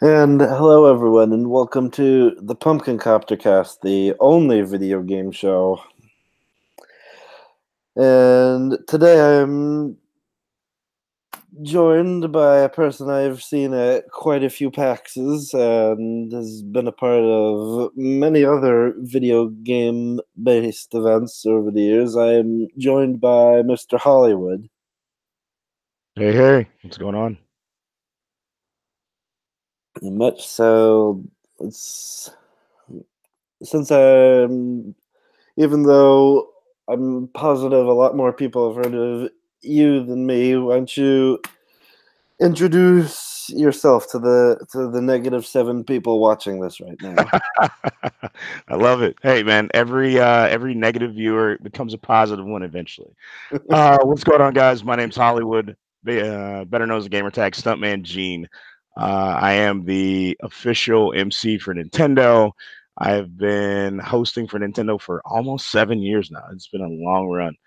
And hello, everyone, and welcome to the Pumpkin Copter Cast, the only video game show. And today I'm joined by a person I've seen at quite a few PAXs and has been a part of many other video game-based events over the years. I am joined by Mr. Hollywood. Hey, what's going on? Much so, it's since I'm even though I'm positive a lot more people have heard of you than me, why don't you introduce yourself to the -7 people watching this right now? I love it. Hey, man, every negative viewer becomes a positive one eventually. What's going on, guys? My name's Hollywood, better known as the gamer tag Stuntman Gene. I am the official MC for Nintendo. I've been hosting for Nintendo for almost 7 years now. It's been a long run.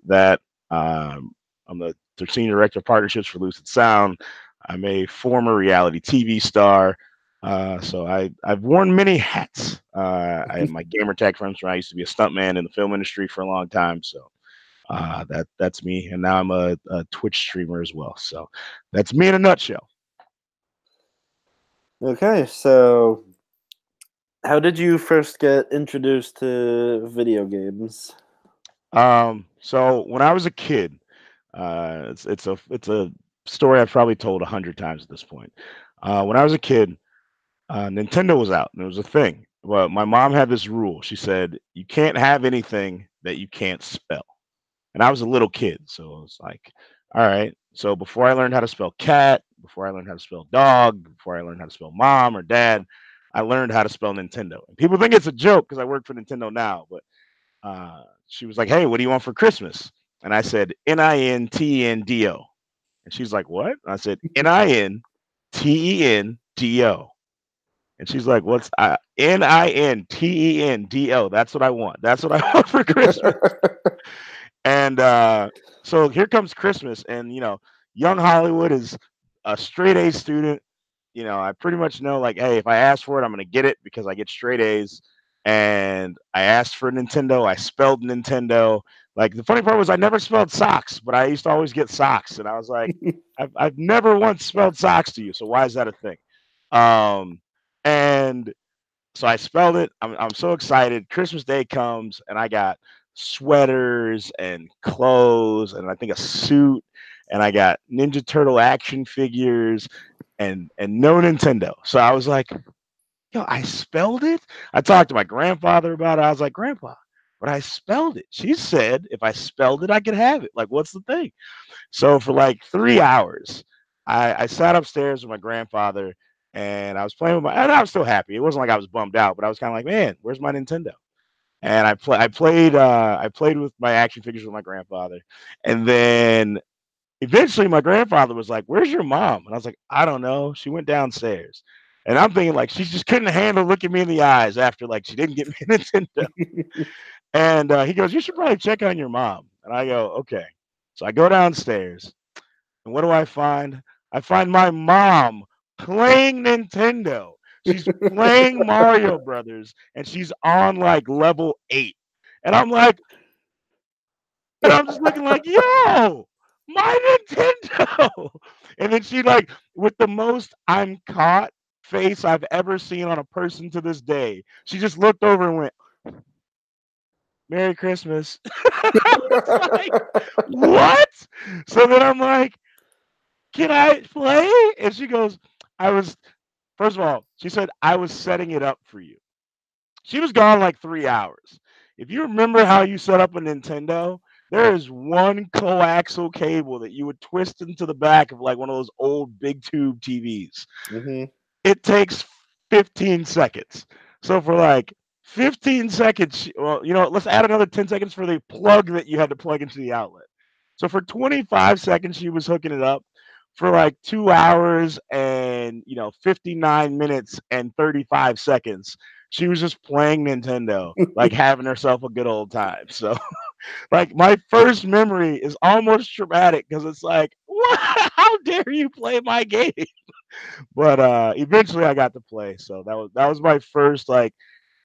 That I'm the senior director of partnerships for Lucid Sound. I'm a former reality TV star. I've worn many hats. I have my gamer tag friends from I used to be a stuntman in the film industry for a long time. That's me, and now I'm a Twitch streamer as well. So that's me in a nutshell. Okay, so how did you first get introduced to video games? So when I was a kid, it's a story I've probably told 100 times at this point. When I was a kid, Nintendo was out and it was a thing. Well, my mom had this rule. She said you can't have anything that you can't spell. And I was a little kid, so it was like, all right. So before I learned how to spell cat, before I learned how to spell dog, before I learned how to spell mom or dad, I learned how to spell Nintendo. And people think it's a joke because I work for Nintendo now, but she was like, "Hey, what do you want for Christmas?" And I said, Nintendo. And she's like, "What?" And I said, Nintendo. And she's like, "What's Nintendo? That's what I want. That's what I want for Christmas." And so here comes Christmas, and young Hollywood is a straight A student. I pretty much know, like, hey, if I ask for it, I'm gonna get it because I get straight A's. And I asked for Nintendo. I spelled Nintendo. Like, the funny part was I never spelled socks, but I used to always get socks, and I was like, I've never once spelled socks to you, so why is that a thing? Um, and so I spelled it. I'm so excited. Christmas Day comes, and I got sweaters and clothes, and I think a suit, and I got Ninja Turtle action figures, and no Nintendo. So I was like, yo, I spelled it. I talked to my grandfather about it. I was like, Grandpa, but I spelled it. She said if I spelled it, I could have it. Like, what's the thing? So for like 3 hours, I sat upstairs with my grandfather and I was playing with and I was still happy. It wasn't like I was bummed out, but I was kind of like, man, where's my Nintendo? And I played with my action figures with my grandfather. And then eventually my grandfather was like, "Where's your mom?" And I was like, "I don't know. She went downstairs." And I'm thinking like she just couldn't handle looking me in the eyes after like she didn't get me a Nintendo. And he goes, "You should probably check on your mom." And I go, "Okay." So I go downstairs and what do I find? I find my mom playing Nintendo. She's playing Mario Brothers and she's on like level 8. And I'm like, and I'm just looking like, yo, my Nintendo. And then she like with the most I'm caught face I've ever seen on a person to this day. She just looked over and went, "Merry Christmas." I was like, what? So then I'm like, can I play? And she goes, I was, first of all, she said, I was setting it up for you. She was gone like 3 hours. If you remember how you set up a Nintendo, there is one coaxial cable that you would twist into the back of like one of those old big tube TVs. Hmm. It takes 15 seconds. So for like 15 seconds, well, let's add another 10 seconds for the plug that you had to plug into the outlet. So for 25 seconds, she was hooking it up. For like 2 hours and 59 minutes and 35 seconds, she was just playing Nintendo, like having herself a good old time. So, like, my first memory is almost traumatic because it's like, what? How dare you play my game? But eventually I got to play. So that was my first like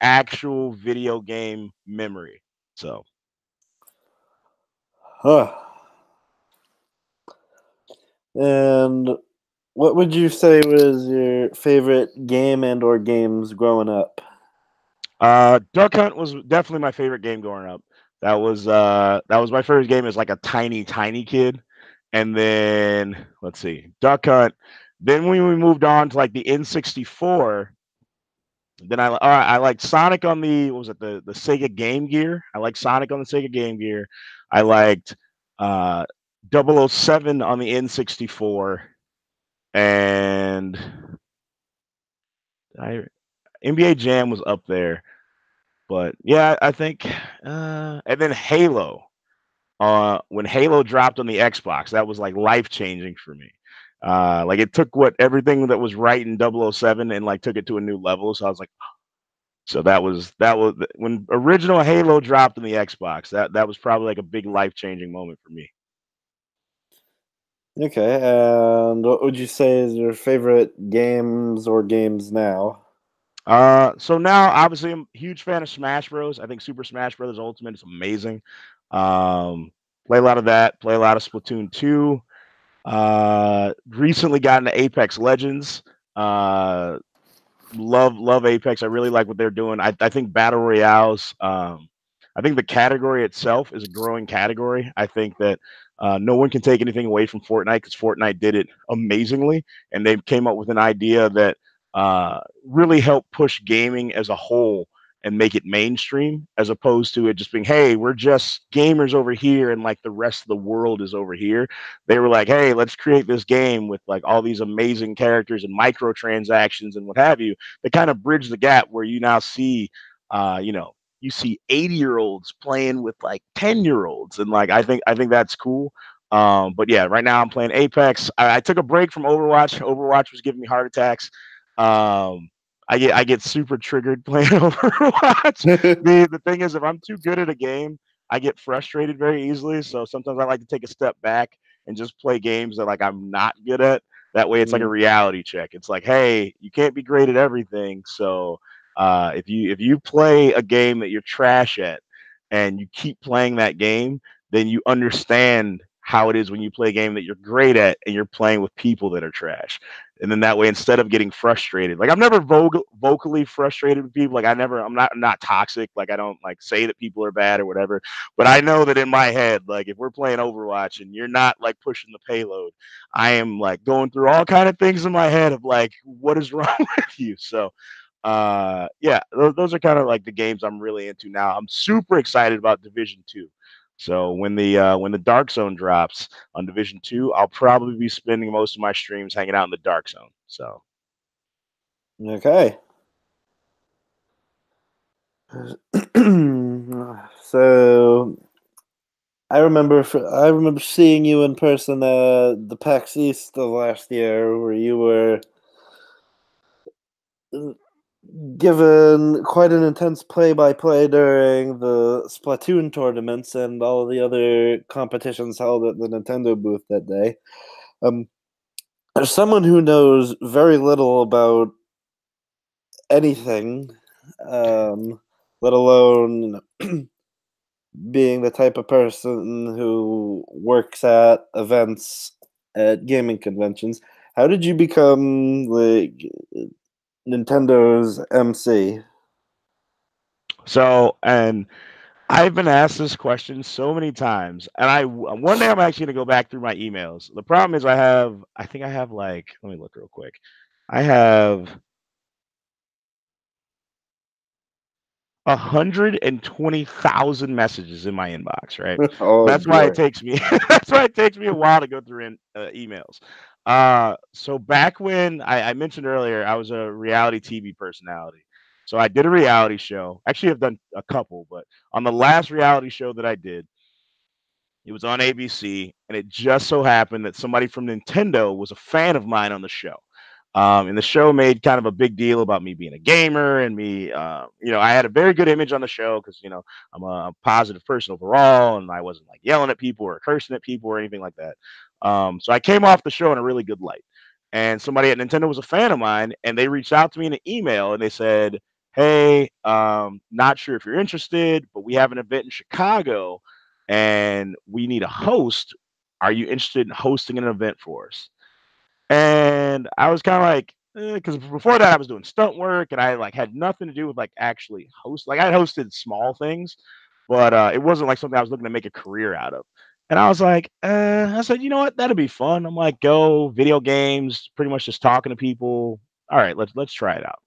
actual video game memory. So Huh. And what would you say was your favorite game and or games growing up? Duck Hunt was definitely my favorite game growing up. That was my first game as like a tiny kid. And then let's see, Duck Hunt. Then when we moved on to like the N64, then I liked Sonic on the, what was it, the Sega Game Gear. I liked Sonic on the Sega Game Gear. I liked uh 007 on the N64, and I NBA Jam was up there. But yeah, I think and then Halo. When Halo dropped on the Xbox, that was like life changing for me. Like it took what everything that was right in 007 and like took it to a new level. So I was like, so that was when original Halo dropped on the Xbox. That was probably like a big life changing moment for me. Okay, and what would you say is your favorite games or games now? So now obviously I'm a huge fan of Smash Bros. I think Super Smash Bros. Ultimate is amazing. Um, Play a lot of that. Play a lot of Splatoon 2. Recently got into Apex Legends. Uh, love Apex. I really like what they're doing. I think battle royales. I think the category itself is a growing category. I think that no one can take anything away from Fortnite because Fortnite did it amazingly, and they came up with an idea that really helped push gaming as a whole and make it mainstream, as opposed to it just being, hey, we're just gamers over here and like the rest of the world is over here. They were like, hey, let's create this game with like all these amazing characters and microtransactions and what have you. They kind of bridge the gap where you now see, you know, you see 80-year-olds playing with like 10-year-olds, and like I think that's cool. But yeah, right now I'm playing Apex. I took a break from Overwatch. Overwatch was giving me heart attacks. Um, I get super triggered playing Overwatch. The thing is, if I'm too good at a game, I get frustrated very easily. So sometimes I like to take a step back and just play games that like I'm not good at. That way, it's like a Mm, reality check. It's like, hey, you can't be great at everything. So if you play a game that you're trash at and you keep playing that game, then you understand how it is when you play a game that you're great at and you're playing with people that are trash. And then that way, instead of getting frustrated, like I'm never vocally frustrated with people. Like I'm not toxic. Like I don't like say that people are bad or whatever. But I know that in my head, like if we're playing Overwatch and you're not like pushing the payload, I am like going through all kind of things in my head of like what is wrong with you. So yeah, those are kind of like the games I'm really into now. I'm super excited about Division 2. So when the Dark Zone drops on Division 2, I'll probably be spending most of my streams hanging out in the Dark Zone. So okay. So I remember seeing you in person at the PAX East of last year, where you were uh, given quite an intense play-by-play during the Splatoon tournaments and all the other competitions held at the Nintendo booth that day. Um, as someone who knows very little about anything, let alone being the type of person who works at events at gaming conventions, how did you become like Nintendo's MC? and I've been asked this question so many times, and one day I'm actually gonna go back through my emails. The problem is I think I have like, let me look real quick. I have 120,000 messages in my inbox, right? Oh That's why it boy. takes me that's why it takes me a while to go through emails. So back when I mentioned earlier, I was a reality TV personality. So I did a reality show. Actually, I've done a couple, but on the last reality show that I did, it was on ABC, and it just so happened that somebody from Nintendo was a fan of mine on the show. And the show made kind of a big deal about me being a gamer and me, I had a very good image on the show because, I'm a positive person overall and I wasn't like yelling at people or cursing at people or anything like that. So I came off the show in a really good light. and somebody at Nintendo was a fan of mine, and they reached out to me in an email and they said, "Hey, not sure if you're interested, but we have an event in Chicago, and we need a host. Are you interested in hosting an event for us?" And I was kind of like, because before that I was doing stunt work and I like had nothing to do with like actually host. Like I hosted small things, but it wasn't like something I was looking to make a career out of. And I was like, I said, you know what, that'd be fun. I'm like, go video games, pretty much just talking to people. All right, let's try it out.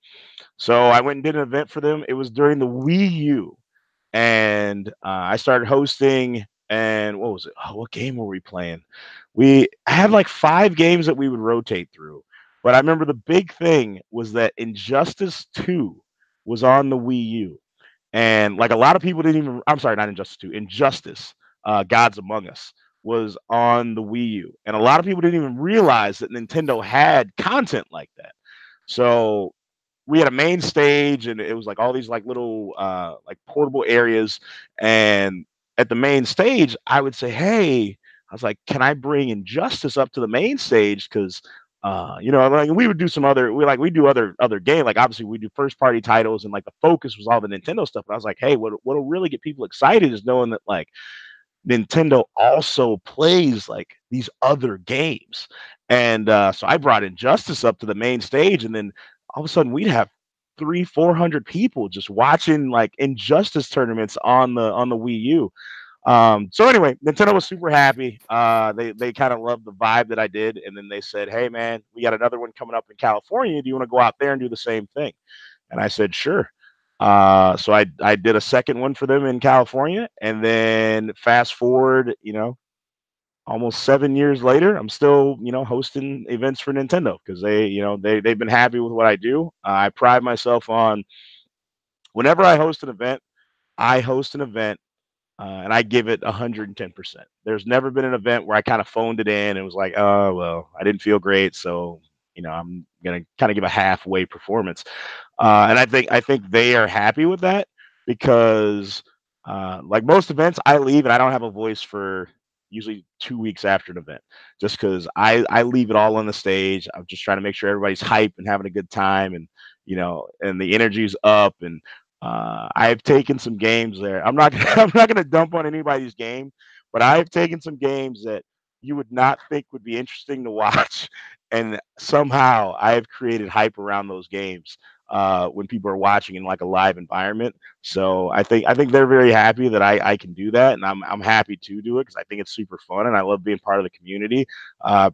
So I went and did an event for them. It was during the Wii U, and I started hosting. And what was it? Oh, what game were we playing? We had like 5 games that we would rotate through. But I remember the big thing was that Injustice 2 was on the Wii U. And like a lot of people didn't even, I'm sorry, not Injustice 2, Injustice, Gods Among Us was on the Wii U. And a lot of people didn't even realize that Nintendo had content like that. So we had a main stage and it was like all these like little like portable areas, and at the main stage I would say, hey, I was like, can I bring Injustice up to the main stage? Because like we would do some other, we do other game, like obviously we do first party titles and like the focus was all the Nintendo stuff, but I was like, hey, what'll really get people excited is knowing that like Nintendo also plays like these other games. And so I brought Injustice up to the main stage, and then all of a sudden we'd have 300-400 people just watching like Injustice tournaments on the Wii U. So anyway, Nintendo was super happy. They kind of loved the vibe that I did, and then they said, "Hey man, we got another one coming up in California. Do you want to go out there and do the same thing?" And I said, "Sure." So I did a second one for them in California, and then fast forward, almost 7 years later, I'm still hosting events for Nintendo because they've been happy with what I do. I pride myself on whenever I host an event and I give it 110%. There's never been an event where I kind of phoned it in and was like, oh, well, I didn't feel great. So, I'm going to kind of give a halfway performance. And I think they are happy with that because, like most events, I leave and I don't have a voice for usually 2 weeks after an event, just because I leave it all on the stage. I'm just trying to make sure everybody's hype and having a good time, and and the energy's up. And I've taken some games there. I'm not I'm not gonna dump on anybody's game, but I've taken some games that you would not think would be interesting to watch, and somehow I have created hype around those games when people are watching in like a live environment. So I think they're very happy that I can do that, and I'm happy to do it because I think it's super fun and I love being part of the community.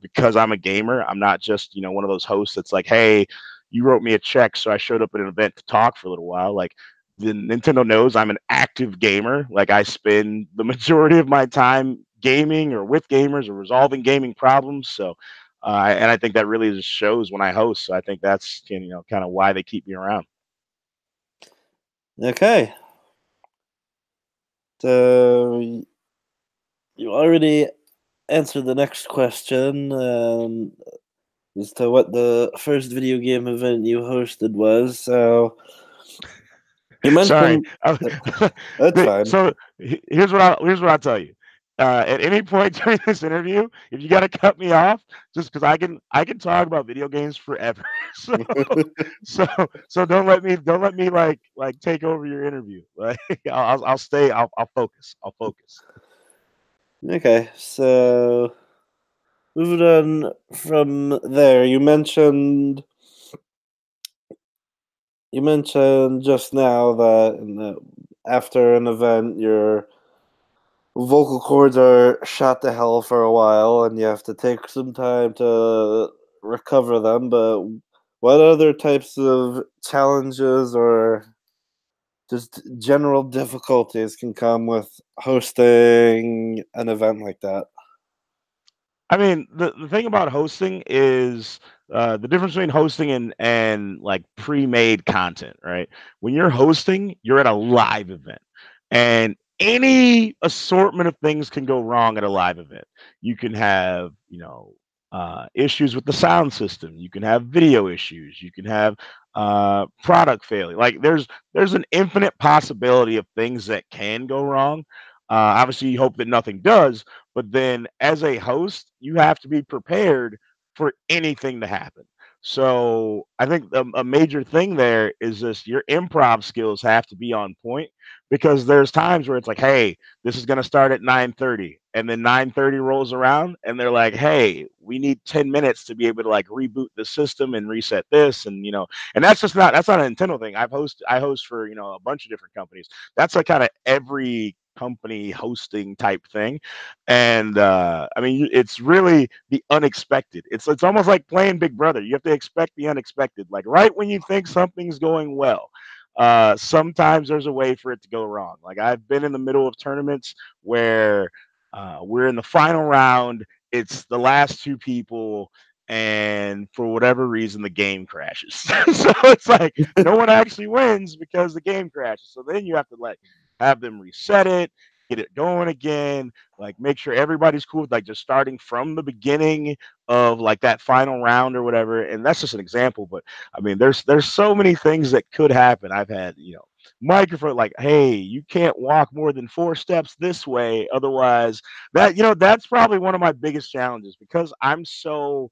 Because I'm a gamer, I'm not just one of those hosts that's like, hey, you wrote me a check, so I showed up at an event to talk for a little while. Like the Nintendo knows I'm an active gamer. Like I spend the majority of my time gaming or with gamers or resolving gaming problems. So, and I think that really just shows when I host. So I think that's kind of why they keep me around. Okay. So you already answered the next question as to what the first video game event you hosted was. So you Sorry. mentioned that's fine. So here's what I'll tell you. At any point during this interview, if you got to cut me off, just because I can talk about video games forever. So so so don't let me like take over your interview. Like I'll stay. I'll focus. I'll focus. Okay, so moving on from there, you mentioned just now that after an event, your vocal cords are shot to hell for a while, and you have to take some time to recover them. But what other types of challenges or just general difficulties can come with hosting an event like that? I mean, the thing about hosting is the difference between hosting and like pre-made content, right? When you're hosting, you're at a live event, and any assortment of things can go wrong at a live event. You can have, issues with the sound system. You can have video issues. You can have product failure. Like there's an infinite possibility of things that can go wrong. Obviously, you hope that nothing does, but then as a host, you have to be prepared for anything to happen. So I think a major thing there is just your improv skills have to be on point, because there's times where it's like, hey, this is going to start at 9:30, and then 9:30 rolls around and they're like, hey, we need 10 minutes to be able to like reboot the system and reset this, and and that's not a Nintendo thing. I host for a bunch of different companies. That's like kind of every company hosting type thing. And I mean, it's really the unexpected. It's almost like playing Big Brother. You have to expect the unexpected. Like right when you think something's going well, sometimes there's a way for it to go wrong. Like I've been in the middle of tournaments where we're in the final round. It's the last two people, and for whatever reason, the game crashes. So it's like no one actually wins because the game crashes. So then you have to like have them reset it, get it going again, like make sure everybody's cool with like just starting from the beginning of like that final round or whatever. And that's just an example, but I mean, there's so many things that could happen. I've had microphone like, hey, you can't walk more than 4 steps this way, otherwise that's probably one of my biggest challenges, because I'm so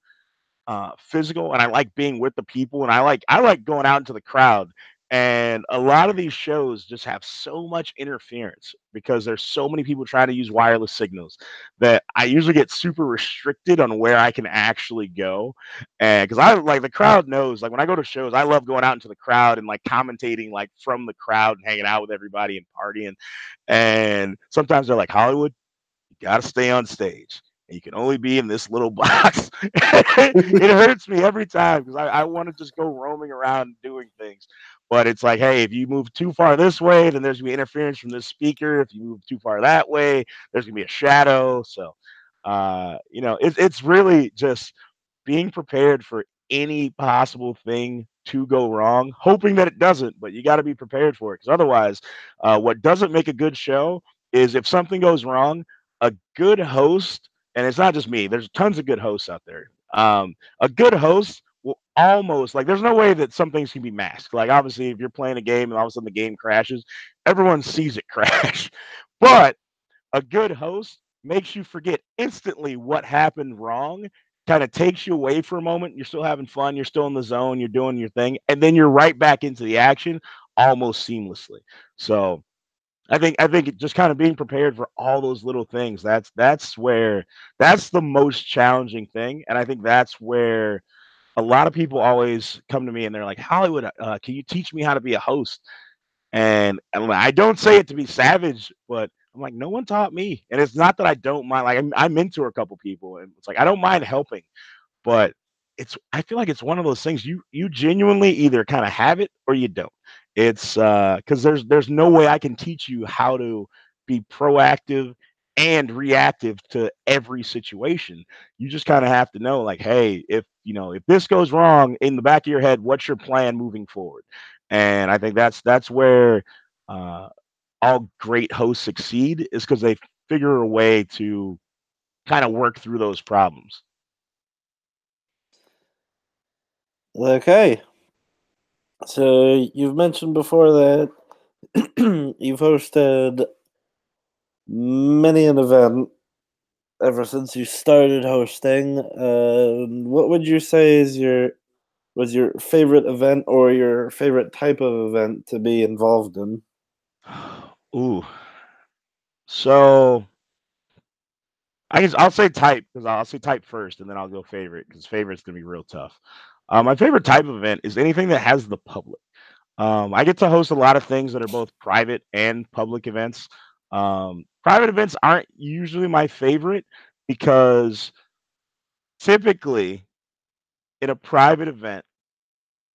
physical, and I like being with the people, and I like going out into the crowd. And a lot of these shows just have so much interference because there's so many people trying to use wireless signals that I usually get super restricted on where I can actually go. And because I like the crowd knows, like when I go to shows, I love going out into the crowd and like commentating like from the crowd and hanging out with everybody and partying. And sometimes they're like, Hollywood, got to stay on stage. And you can only be in this little box. It hurts me every time because I want to just go roaming around doing things. But it's like, hey, if you move too far this way, then there's gonna be interference from this speaker. If you move too far that way, there's gonna be a shadow. So, it's really just being prepared for any possible thing to go wrong, hoping that it doesn't, but you got to be prepared for it, because otherwise, what doesn't make a good show is if something goes wrong, a good host, and it's not just me, there's tons of good hosts out there. A good host will almost like, there's no way that some things can be masked. Like, obviously, if you're playing a game and all of a sudden the game crashes, everyone sees it crash. But a good host makes you forget instantly what happened wrong, kind of takes you away for a moment. You're still having fun, you're still in the zone, you're doing your thing, and then you're right back into the action almost seamlessly. So I think just kind of being prepared for all those little things. That's the most challenging thing, and I think that's where a lot of people always come to me and they're like, Hollywood, can you teach me how to be a host? And I don't say it to be savage, but I'm like, no one taught me. And it's not that I don't mind. Like I mentor a couple people, and it's like I don't mind helping, but I feel like it's one of those things you genuinely either kind of have it or you don't. It's because there's no way I can teach you how to be proactive and reactive to every situation. You just kind of have to know, like, hey, if this goes wrong, in the back of your head, what's your plan moving forward? And I think that's where uh, all great hosts succeed, is because they figure a way to kind of work through those problems. Okay, so you've mentioned before that you've hosted many an event ever since you started hosting. What would you say was your favorite event or your favorite type of event to be involved in? Ooh, so I'll say type, because I'll say type first, and then I'll go favorite, because favorite's gonna be real tough. My favorite type of event is anything that has the public. I get to host a lot of things that are both private and public events. Private events aren't usually my favorite, because typically in a private event,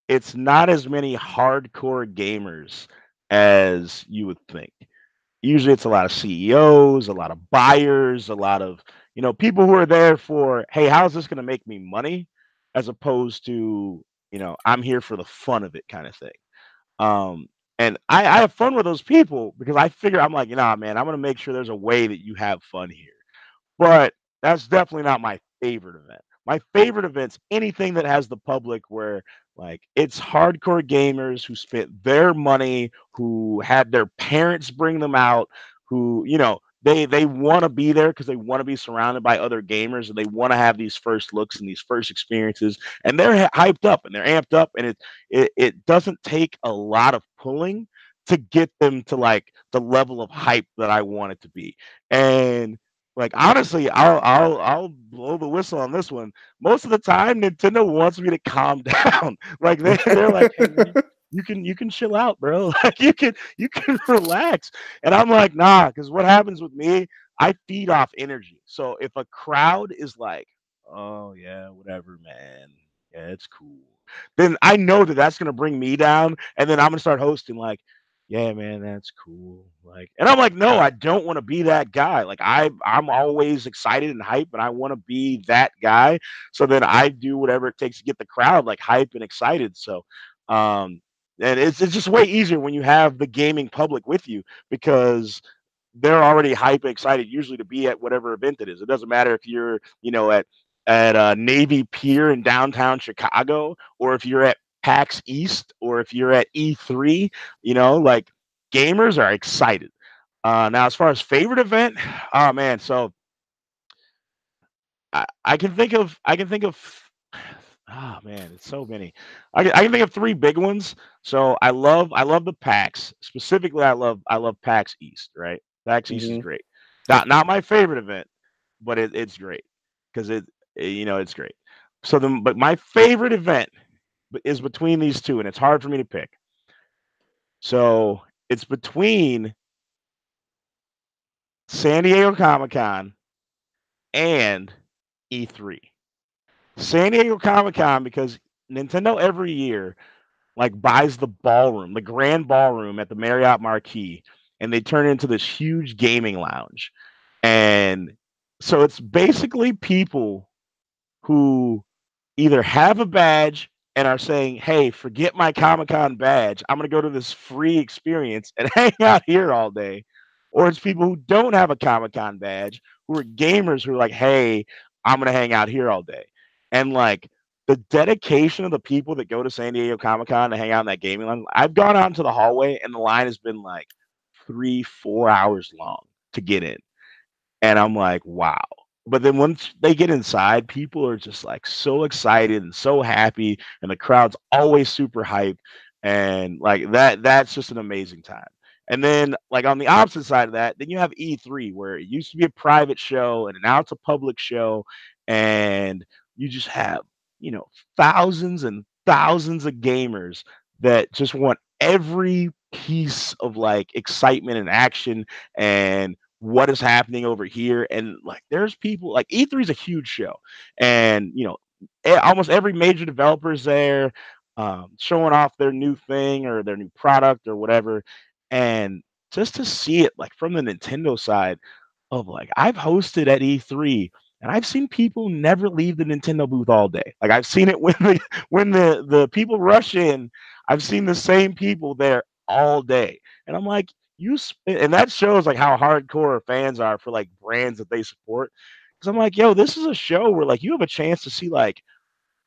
it's not as many hardcore gamers as you would think. Usually it's a lot of CEOs, a lot of buyers, a lot of, people who are there for, hey, how's this going to make me money? As opposed to, I'm here for the fun of it kind of thing. Um, and I have fun with those people because I figure, I'm like, nah, man, I'm going to make sure there's a way that you have fun here. But that's definitely not my favorite event. My favorite event's anything that has the public, where like it's hardcore gamers who spent their money, who had their parents bring them out, who, they want to be there because they want to be surrounded by other gamers, and they want to have these first looks and these first experiences, and they're hyped up and they're amped up, and it doesn't take a lot of pulling to get them to like the level of hype that I want it to be. And like honestly, I'll blow the whistle on this one. Most of the time, Nintendo wants me to calm down. Like they're like, hey man, you can chill out, bro. Like you can relax. And I'm like, nah, because what happens with me, I feed off energy. So if a crowd is like, oh yeah, whatever, man, yeah, it's cool, then I know that that's gonna bring me down, and then I'm gonna start hosting like, yeah, man, that's cool. Like, and I'm like, no, I don't want to be that guy. Like, I'm always excited and hype, and I want to be that guy. So then I do whatever it takes to get the crowd like hype and excited. So, um, and it's just way easier when you have the gaming public with you because they're already hype and excited usually to be at whatever event it is. It doesn't matter if you're, at Navy Pier in downtown Chicago, or if you're at PAX East, or if you're at E3. Like gamers are excited. Now, as far as favorite event, oh man, so I can think of oh man, it's so many. I can think of three big ones. So I love the PAX. Specifically, I love PAX East, right? PAX East is Mhm. great. Not my favorite event, but it's great because it's great. But my favorite event is between these two, and it's hard for me to pick. So it's between San Diego Comic Con and E3. San Diego Comic Con because Nintendo every year like buys the ballroom, the grand ballroom at the Marriott Marquis, and they turn it into this huge gaming lounge. And so it's basically people who either have a badge and are saying, "Hey, forget my Comic Con badge. I'm going to go to this free experience and hang out here all day." Or it's people who don't have a Comic Con badge who are gamers who are like, "Hey, I'm going to hang out here all day." And like the dedication of the people that go to San Diego Comic Con to hang out in that gaming line, I've gone out into the hallway and the line has been like 3, 4 hours long to get in. And I'm like, wow. But then once they get inside, people are just like so excited and so happy, and the crowd's always super hyped. And like that's just an amazing time. And then like on the opposite side of that, then you have E3 where it used to be a private show and now it's a public show, and you just have, you know, thousands and thousands of gamers that just want every piece of like excitement and action and what is happening over here. And like there's people like E3 is a huge show, and almost every major developer is there, showing off their new thing or their new product or whatever. And just to see it like from the Nintendo side of like I've hosted at E3, and I've seen people never leave the Nintendo booth all day. Like I've seen it when the people rush in, I've seen the same people there all day. And I'm like, and that shows like how hardcore fans are for like brands that they support. Because I'm like, yo, this is a show where like you have a chance to see like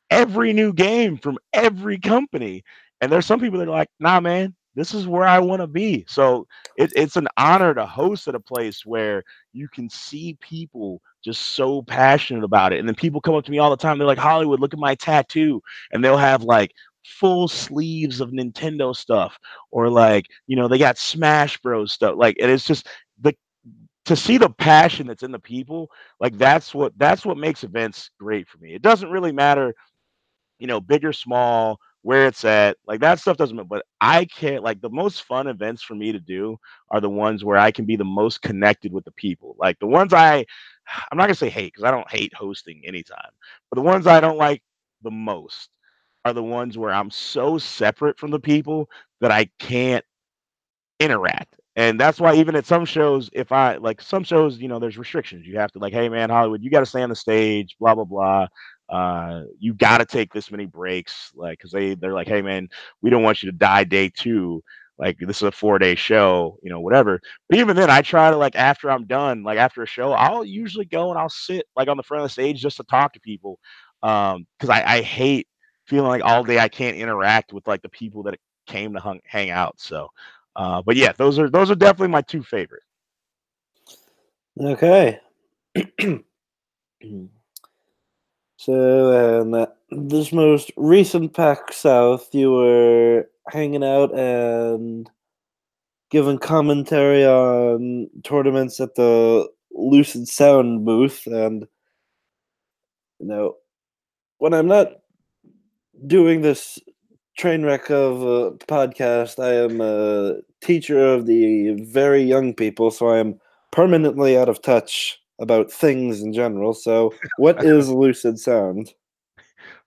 every new game from every company. And there's some people that are like, nah, man, this is where I want to be. So it's an honor to host at a place where you can see people just so passionate about it. And then people come up to me all the time. They're like, Hollywood, look at my tattoo. And they'll have like full sleeves of Nintendo stuff, or like, they got Smash Bros stuff. Like, and it's just the to see the passion that's in the people, like that's what makes events great for me. It doesn't really matter, big or small, where it's at. Like that stuff doesn't matter. But I can't like the most fun events for me to do are the ones where I can be the most connected with the people. Like the ones I'm not gonna say hate because I don't hate hosting anytime, but the ones I don't like the most are the ones where I'm so separate from the people that I can't interact. And that's why even at some shows, if I like some shows, there's restrictions. You have to like, hey man, Hollywood, you got to stay on the stage, blah blah blah. You got to take this many breaks, like, because they're like, hey man, we don't want you to die day two. Like this is a 4-day show, whatever. But even then, I try to like after I'm done, like after a show, I'll usually go and I'll sit like on the front of the stage just to talk to people, because I hate feeling like all day I can't interact with like the people that came to hang out. So but yeah, those are definitely my two favorites. Okay. So, this most recent PAX South, you were hanging out and giving commentary on tournaments at the Lucid Sound booth. And, you know, when I'm not doing this train wreck of a podcast, I am a teacher of the very young people, so I am permanently out of touch about things in general. So, what is Lucid Sound?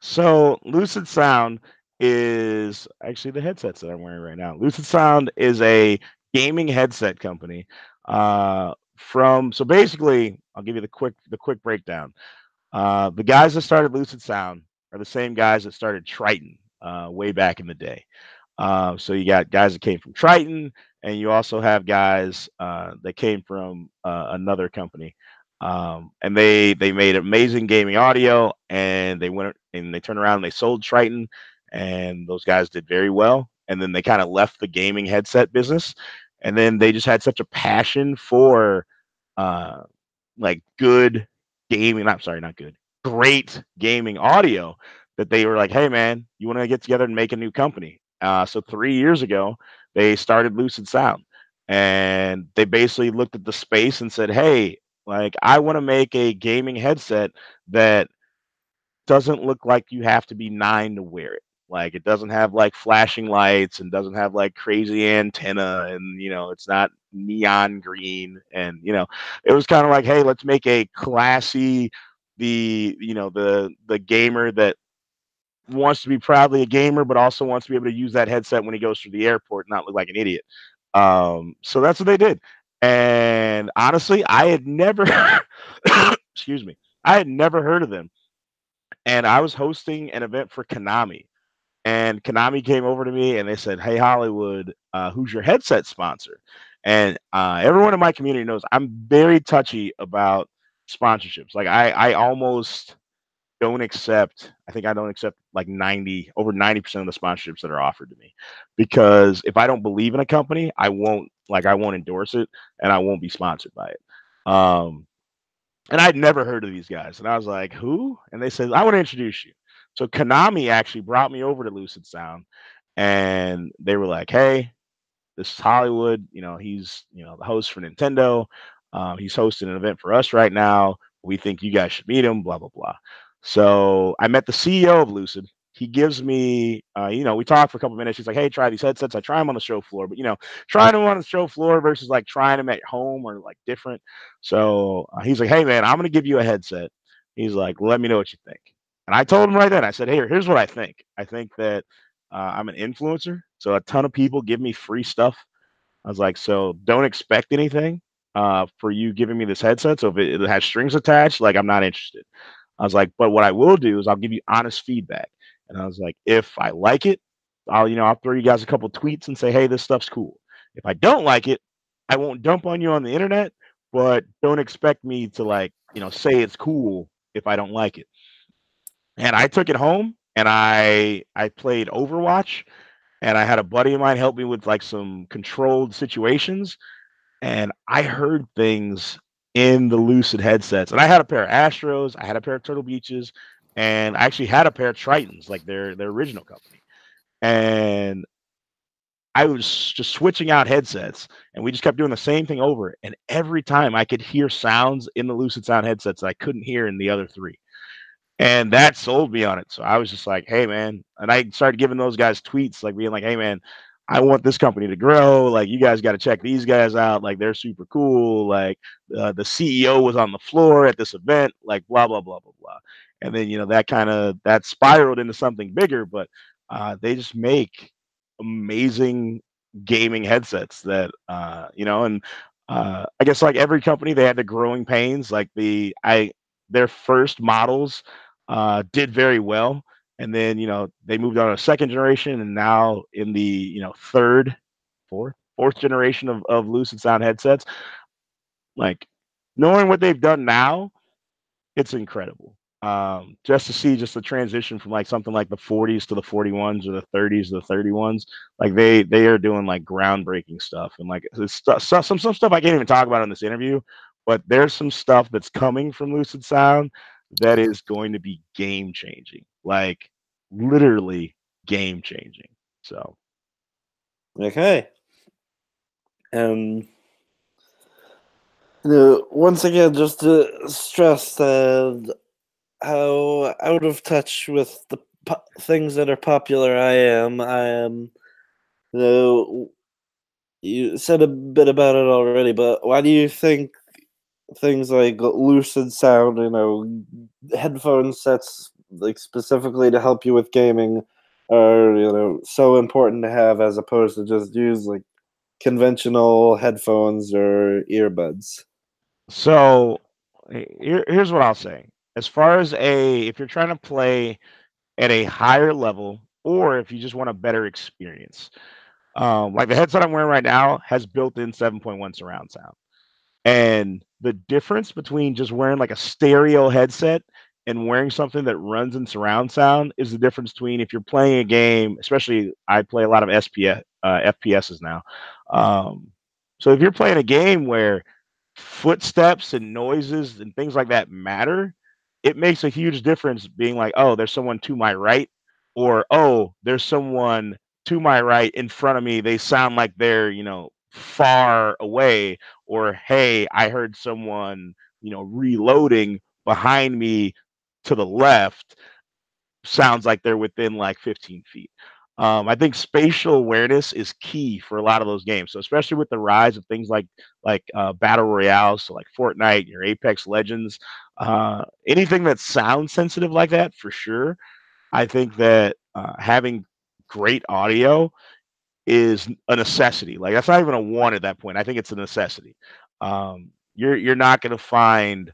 So Lucid Sound is actually the headsets that I'm wearing right now. Lucid Sound is a gaming headset company. From so basically, I'll give you the quick breakdown. The guys that started Lucid Sound are the same guys that started Triton way back in the day. So you got guys that came from Triton, and you also have guys that came from another company. And they made amazing gaming audio, and they went and they turned around and they sold Triton, and those guys did very well. And then they kind of left the gaming headset business, and then they just had such a passion for uh, like good gaming. I'm sorry, not good, great gaming audio that they were like, hey man, you want to get together and make a new company? So 3 years ago, they started Lucid Sound, and they basically looked at the space and said, hey, like I want to make a gaming headset that doesn't look like you have to be 9 to wear it. Like it doesn't have like flashing lights and doesn't have like crazy antenna, and it's not neon green, and it was kind of like, hey, let's make a classy, the gamer that wants to be proudly a gamer but also wants to be able to use that headset when he goes through the airport and not look like an idiot. So that's what they did. And honestly, I had never excuse me, I had never heard of them, and I was hosting an event for Konami. And Konami came over to me and they said, "Hey Hollywood, who's your headset sponsor?" And everyone in my community knows I'm very touchy about sponsorships. Like I almost don't accept. I think I don't accept like 90% of the sponsorships that are offered to me, because if I don't believe in a company, I won't endorse it, and I won't be sponsored by it. Um, and I'd never heard of these guys. And I was like, who? And they said, I want to introduce you. So Konami actually brought me over to Lucid Sound, and they were like, hey, this is Hollywood. He's the host for Nintendo. He's hosting an event for us right now. We think you guys should meet him. Blah blah blah. So I met the CEO of Lucid. He gives me, we talked for a couple minutes. He's like, "Hey, try these headsets." I try them on the show floor, but trying them on the show floor versus like trying them at home are like different. So he's like, "Hey, man, I'm gonna give you a headset." He's like, "Let me know what you think." And I told him right then. I said, "Hey, here's what I think. I think that I'm an influencer, so a ton of people give me free stuff. I was like, so don't expect anything for you giving me this headset. So if it has strings attached, like I'm not interested." I was like, but what I will do is I'll give you honest feedback. And I was like, if I like it, I'll throw you guys a couple tweets and say, hey, this stuff's cool. If I don't like it, I won't dump on you on the internet, but don't expect me to like, say it's cool if I don't like it. And I took it home and I played Overwatch, and I had a buddy of mine help me with like some controlled situations, and I heard things in the Lucid headsets. And I had a pair of Astros, I had a pair of Turtle Beaches, and I actually had a pair of Tritons, like their original company. And I was just switching out headsets, and we just kept doing the same thing over. And every time I could hear sounds in the Lucid Sound headsets that I couldn't hear in the other three. And that sold me on it. So I was just like, hey, man. And I started giving those guys tweets, like being like, hey, man, I want this company to grow. Like, you guys got to check these guys out. Like, they're super cool. Like, the CEO was on the floor at this event, like, blah, blah, blah, blah, blah. And then, that spiraled into something bigger. But they just make amazing gaming headsets that, and I guess like every company, they had the growing pains. Like, their first models did very well. And then, they moved on to second generation, and now in the, third, fourth generation of Lucid Sound headsets, like knowing what they've done now, it's incredible. Just to see just the transition from like something like the 40s to the 41s, or the 30s to the 31s, like they are doing like groundbreaking stuff, and like some stuff I can't even talk about in this interview, but there's some stuff that's coming from Lucid Sound that is going to be game changing, like literally game changing. So Okay. Um, once again, just to stress that how out of touch with the things that are popular I am. You know, you said a bit about it already, but why do you think things like Lucid Sound, headphone sets like specifically to help you with gaming are, so important to have as opposed to just use like conventional headphones or earbuds? so here's what I'll say. As far as if you're trying to play at a higher level, or if you just want a better experience, like the headset I'm wearing right now has built-in 7.1 surround sound. And the difference between just wearing like a stereo headset and wearing something that runs in surround sound is the difference between if you're playing a game, especially I play a lot of FPSs now. Um, so if you're playing a game where footsteps and noises and things like that matter, it makes a huge difference being like, oh, there's someone to my right, or oh, there's someone to my right in front of me. They sound like they're, far away, or hey, I heard someone, reloading behind me to the left, sounds like they're within like 15 feet. I think spatial awareness is key for a lot of those games. So especially with the rise of things like battle royales, so like Fortnite, your Apex Legends, anything that's sound sensitive like that, for sure. I think that having great audio is a necessity. Like that's not even a want at that point. I think it's a necessity. You're not going to find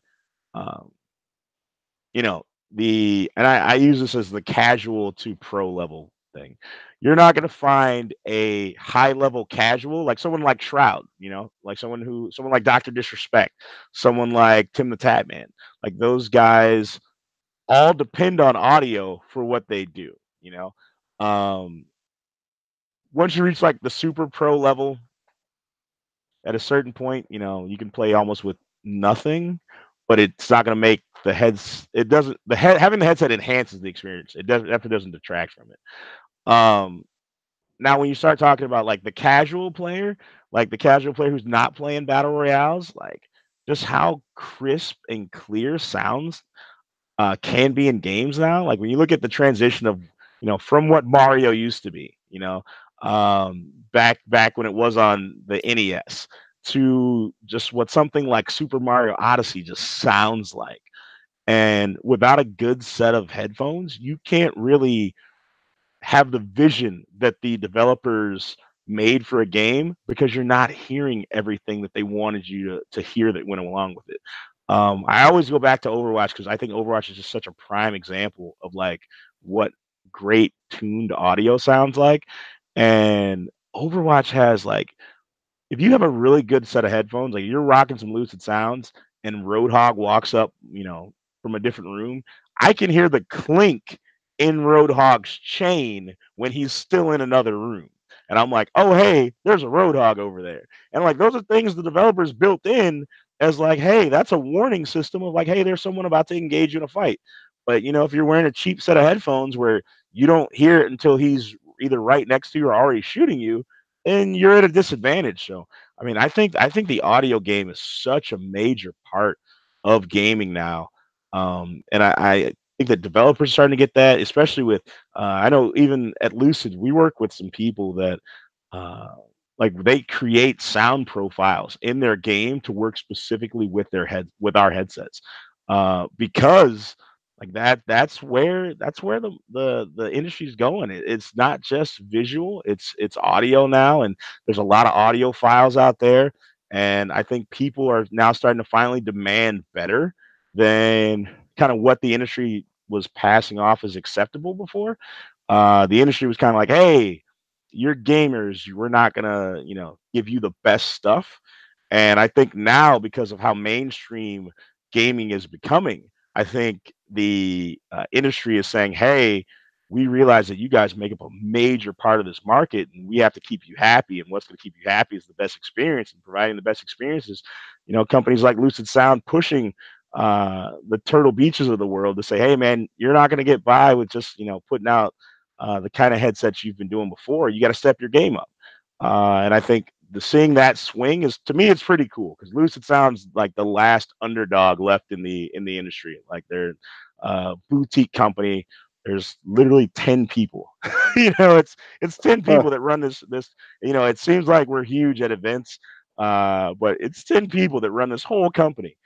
um, you know, I use this as the casual to pro level thing. You're not gonna find a high level casual like someone like Shroud, like someone like Dr. Disrespect, someone like Tim the Tat Man. Like those guys all depend on audio for what they do, you know. Um, once you reach like the super pro level, at a certain point, you can play almost with nothing, but it's not going to make the heads. It doesn't. Having the headset enhances the experience. It definitely doesn't detract from it. Now, when you start talking about like the casual player who's not playing battle royales, like just how crisp and clear sounds can be in games now. Like when you look at the transition of from what Mario used to be, back when it was on the NES, to just what something like Super Mario Odyssey just sounds like. And without a good set of headphones, you can't really have the vision that the developers made for a game because you're not hearing everything that they wanted you to hear that went along with it. I always go back to Overwatch because I think Overwatch is just such a prime example of like what great tuned audio sounds like. And Overwatch has like if you have a really good set of headphones, like you're rocking some Lucid Sounds, and Roadhog walks up, from a different room, I can hear the clink in Roadhog's chain when he's still in another room. And I'm like, oh, hey, there's a Roadhog over there. And like, those are things the developers built in as like, hey, that's a warning system of like, hey, there's someone about to engage you in a fight. But, if you're wearing a cheap set of headphones where you don't hear it until he's either right next to you or already shooting you, and you're at a disadvantage. So, I mean, I think the audio game is such a major part of gaming now, and I think that developers are starting to get that, especially with. I know even at Lucid, we work with some people that. Like they create sound profiles in their game to work specifically with with our headsets, because like that's where the industry's going. It's not just visual, it's audio now, and there's a lot of audio files out there, and I think people are now starting to finally demand better than kind of what the industry was passing off as acceptable before. The industry was kind of like, hey, you're gamers, we're not gonna give you the best stuff. And I think now, because of how mainstream gaming is becoming, I think the industry is saying, hey, we realize that you guys make up a major part of this market, and we have to keep you happy. And what's going to keep you happy is the best experience, and providing the best experiences. Companies like Lucid Sound pushing the Turtle Beaches of the world to say, hey, man, you're not going to get by with just putting out the kind of headsets you've been doing before. You got to step your game up. And I think the seeing that swing is, to me, it's pretty cool because Lucid Sounds like the last underdog left in the industry. Like they're boutique company. There's literally 10 people. It's 10 Huh. people that run this. It seems like we're huge at events, but it's 10 people that run this whole company.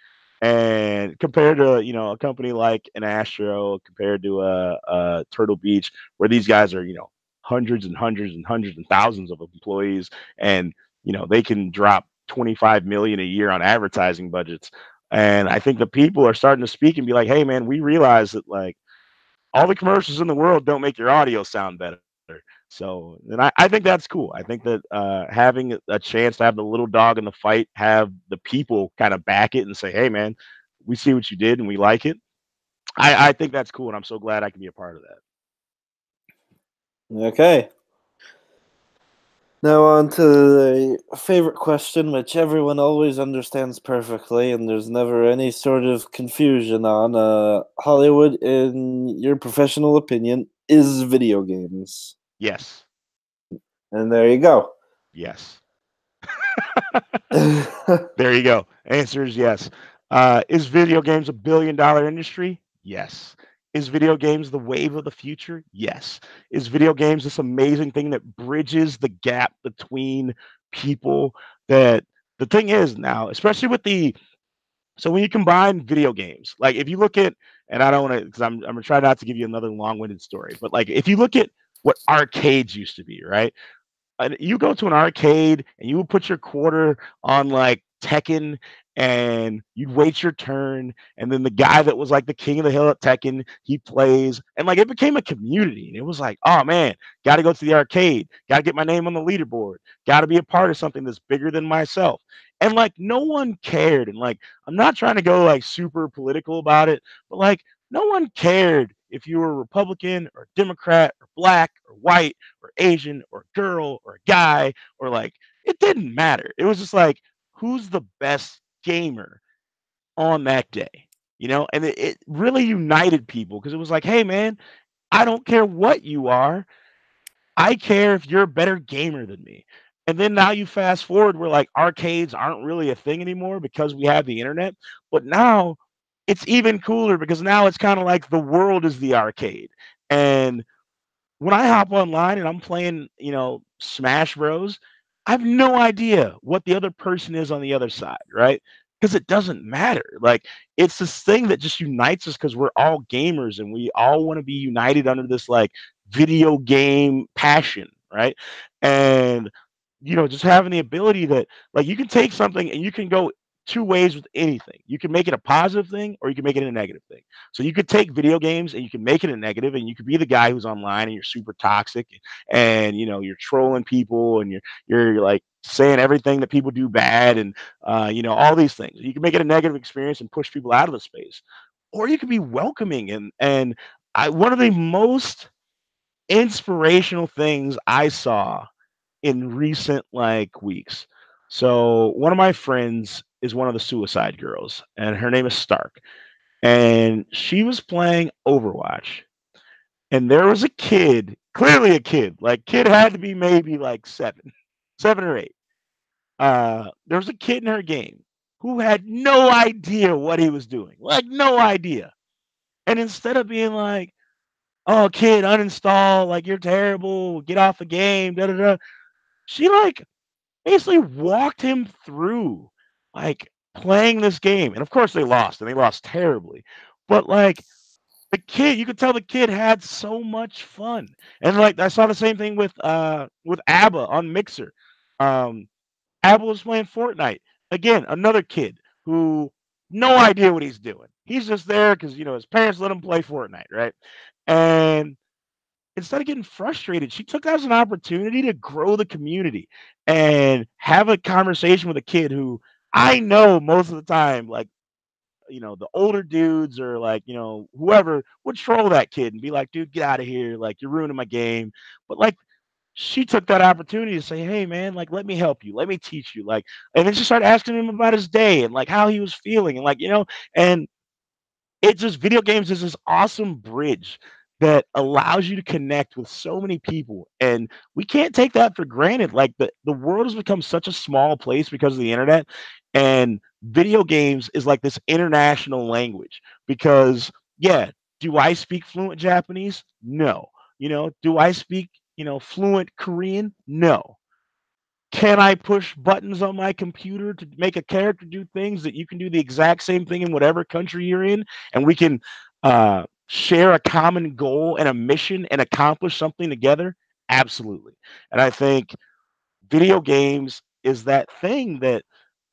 And compared to a company like an Astro, compared to a Turtle Beach, where these guys are hundreds and hundreds and hundreds and thousands of employees, and they can drop 25 million a year on advertising budgets. And I think the people are starting to speak and be like, hey man, we realize that like all the commercials in the world don't make your audio sound better. So, and I think that's cool. I think that having a chance to have the little dog in the fight, have the people kind of back it and say, hey man, we see what you did and we like it. I think that's cool, and I'm so glad I can be a part of that. Okay. Now on to the favorite question, which everyone always understands perfectly, and there's never any sort of confusion on. Hollywood, in your professional opinion, is video games. Yes. And there you go. Yes. There you go. Answer is yes. Is video games a billion-dollar industry? Yes. Is video games the wave of the future? Yes. Is video games this amazing thing that bridges the gap between people? That the thing is now, especially with the so when you combine video games, like if you look at, and I don't want to, because I'm gonna try not to give you another long-winded story, but like if you look at what arcades used to be, right? You go to an arcade and you would put your quarter on like Tekken, and you'd wait your turn, and then the guy that was like the king of the hill at Tekken, he plays, and like it became a community, and it was like, oh man, got to go to the arcade, got to get my name on the leaderboard, got to be a part of something that's bigger than myself. And like no one cared, and like I'm not trying to go like super political about it, but like no one cared if you were Republican or Democrat or black or white or Asian or girl or guy, or like it didn't matter. It was just like who's the best gamer on that day, and it really united people because it was like, hey man, I don't care what you are. I care if you're a better gamer than me. And then now you fast forward where like arcades aren't really a thing anymore because we have the internet. But now it's even cooler because now it's kind of like the world is the arcade. And when I hop online and I'm playing, Smash Bros, I have no idea what the other person is on the other side, right? Because it doesn't matter. Like it's this thing that just unites us because we're all gamers and we all want to be united under this like video game passion, right? And just having the ability that like you can take something and you can go two ways with anything. You can make it a positive thing or you can make it a negative thing. So you could take video games and you can make it a negative, and you could be the guy who's online and you're super toxic, and you're trolling people, and you're like saying everything that people do bad, and all these things. You can make it a negative experience and push people out of the space, or you can be welcoming, and one of the most inspirational things I saw in recent like weeks. So one of my friends is one of the Suicide Girls, and her name is Stark, and she was playing Overwatch, and there was a kid, clearly a kid, like kid had to be maybe like 7 or 8. There was a kid in her game who had no idea what he was doing, like no idea. And instead of being like, "Oh, kid, uninstall, like you're terrible, get off the game," da da da, she like basically walked him through like playing this game. And of course they lost, and they lost terribly. But like the kid, you could tell the kid had so much fun. And like I saw the same thing with ABBA on Mixer. Um ABBA was playing Fortnite. Again, another kid who no idea what he's doing. He's just there because his parents let him play Fortnite, right? And instead of getting frustrated, she took that as an opportunity to grow the community and have a conversation with a kid who I know most of the time, like the older dudes or like, whoever would troll that kid and be like, dude, get out of here. Like, you're ruining my game. But like, she took that opportunity to say, hey, man, like, let me help you. Let me teach you. Like, and then she started asking him about his day and like how he was feeling. And like, and it just video games is this awesome bridge that allows you to connect with so many people, and we can't take that for granted. Like the world has become such a small place because of the internet, and video games is like this international language because yeah, do I speak fluent Japanese? No. Do I speak, fluent Korean? No. Can I push buttons on my computer to make a character do things that you can do the exact same thing in whatever country you're in, and we can share a common goal and a mission and accomplish something together? Absolutely. And I think video games is that thing that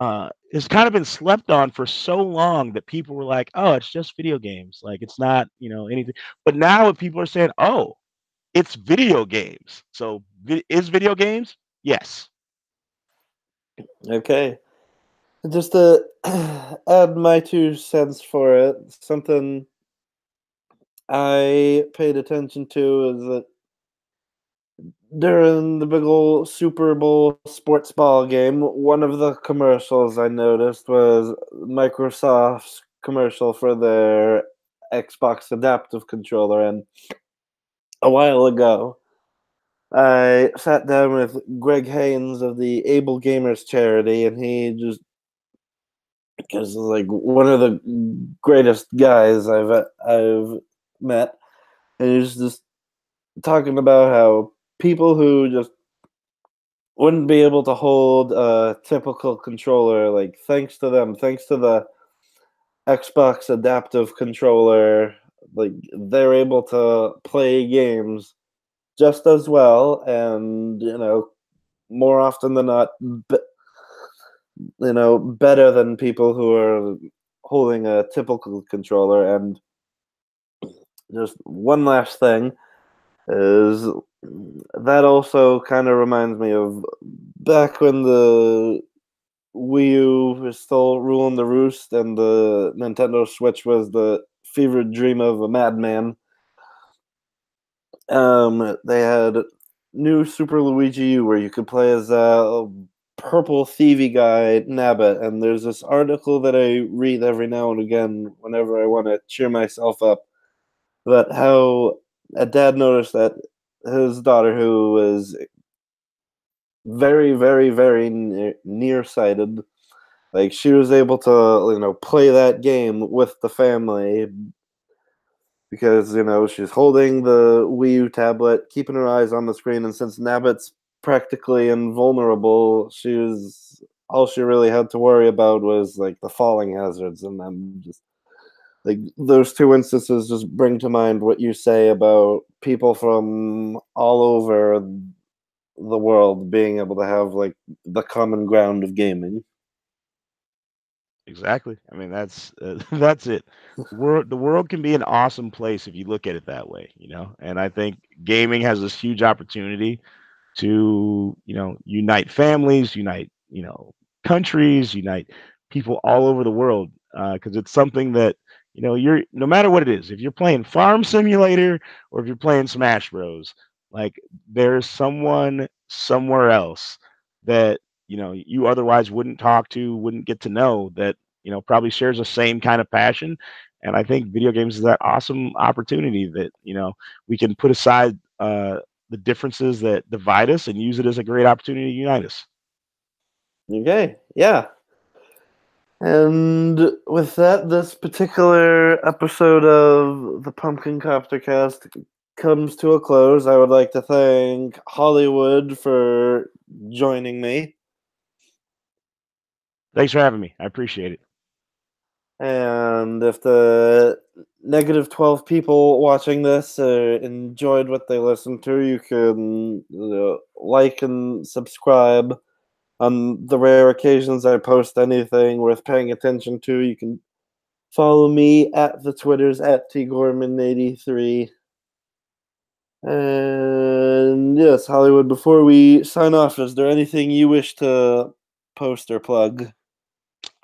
has kind of been slept on for so long that people were like, "Oh, it's just video games. Like it's not, anything." But now people are saying, "Oh, it's video games." So is video games? Yes. Okay. Just to add my 2 cents for it, something I paid attention to is that during the big old Super Bowl sports ball game, one of the commercials I noticed was Microsoft's commercial for their Xbox adaptive controller. And a while ago, I sat down with Greg Haynes of the Able Gamers charity, and he just, because like one of the greatest guys I've met, and he's just talking about how people who just wouldn't be able to hold a typical controller, like thanks to them, thanks to the Xbox adaptive controller, like they're able to play games just as well, and more often than not, better than people who are holding a typical controller. And just one last thing is that also kind of reminds me of back when the Wii U was still ruling the roost and the Nintendo Switch was the fevered dream of a madman. They had new Super Luigi U where you could play as a purple thievy guy, Nabbit, and there's this article that I read every now and again whenever I want to cheer myself up, about how a dad noticed that his daughter, who was very, very, very nearsighted, like she was able to, play that game with the family because she's holding the Wii U tablet, keeping her eyes on the screen, and since Nabbit's practically invulnerable, all she really had to worry about was like the falling hazards, and I'm just like those 2 instances just bring to mind what you say about people from all over the world being able to have like the common ground of gaming. Exactly. I mean, that's that's it. The world can be an awesome place if you look at it that way, And I think gaming has this huge opportunity to, unite families, unite, countries, unite people all over the world. Because it's something that, you're no matter what it is, if you're playing Farm Simulator or if you're playing Smash Bros, like there's someone somewhere else that, you otherwise wouldn't talk to, wouldn't get to know that, probably shares the same kind of passion. And I think video games is that awesome opportunity that, we can put aside the differences that divide us and use it as a great opportunity to unite us. Okay, yeah. And with that, this particular episode of the Pumpkin Copter Cast comes to a close. I would like to thank Hollywood for joining me. Thanks for having me. I appreciate it. And if the negative 12 people watching this enjoyed what they listened to, you can like and subscribe. On the rare occasions I post anything worth paying attention to, you can follow me at the Twitters at tgorman83. And yes, Hollywood, before we sign off, is there anything you wish to post or plug?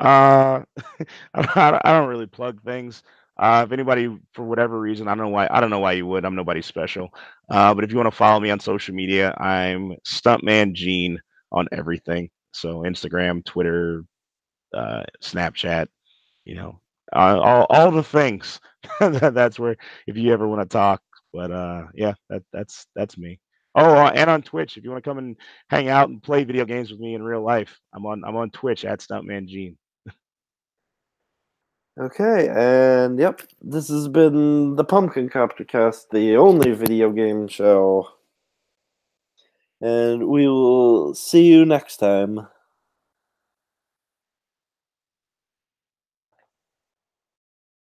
Uh, I don't really plug things. If anybody, for whatever reason, I don't know why you would. I'm nobody special. But if you want to follow me on social media, I'm Stuntman Gene on everything. So Instagram, Twitter, Snapchat, you know, all the things. That's where if you ever want to talk. But yeah, that's me. Oh, and on Twitch, if you want to come and hang out and play video games with me in real life, I'm on Twitch at Stuntman Gene. Okay, and yep, this has been the Pumpkin Copter Cast, the only video game show. And we will see you next time.